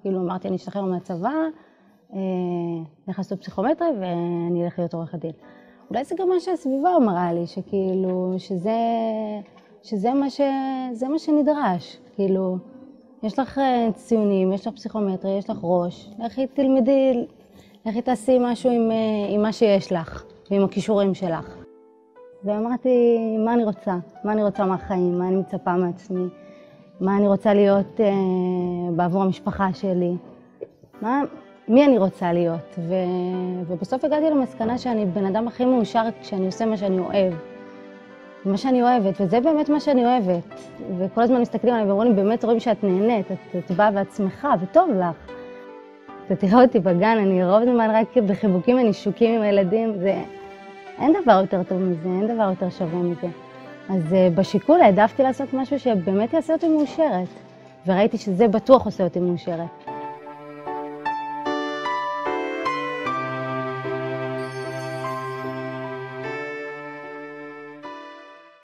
כאילו אמרתי, אני אשתחרר מהצבא, אני לעשות פסיכומטרי ואני אלך להיות עורך הדין. אולי זה גם מה שהסביבה אמרה לי, שכאילו, שזה מה שנדרש. כאילו, יש לך ציונים, יש לך פסיכומטרי, יש לך ראש, לכי תלמדי, לכי תעשי משהו עם מה שיש לך ועם הכישורים שלך. ואמרתי, מה אני רוצה? מה אני רוצה מהחיים? מה אני מצפה מעצמי? מה אני רוצה להיות בעבור המשפחה שלי? מי אני רוצה להיות? ובסוף הגעתי למסקנה שאני בן אדם הכי מאושר כשאני עושה מה שאני אוהב. מה שאני אוהבת, וזה באמת מה שאני אוהבת. וכל הזמן מסתכלים עליי ואומרים לי, באמת רואים שאת נהנית, את באה בעצמך וטוב לך. אתה תראה אותי בגן, אני רוב הזמן רק בחיבוקים ונישוקים עם הילדים, אין דבר יותר טוב מזה, אין דבר יותר שווה מזה. אז בשיקול העדפתי לעשות משהו שבאמת יעשה אותי מאושרת, וראיתי שזה בטוח עושה אותי מאושרת.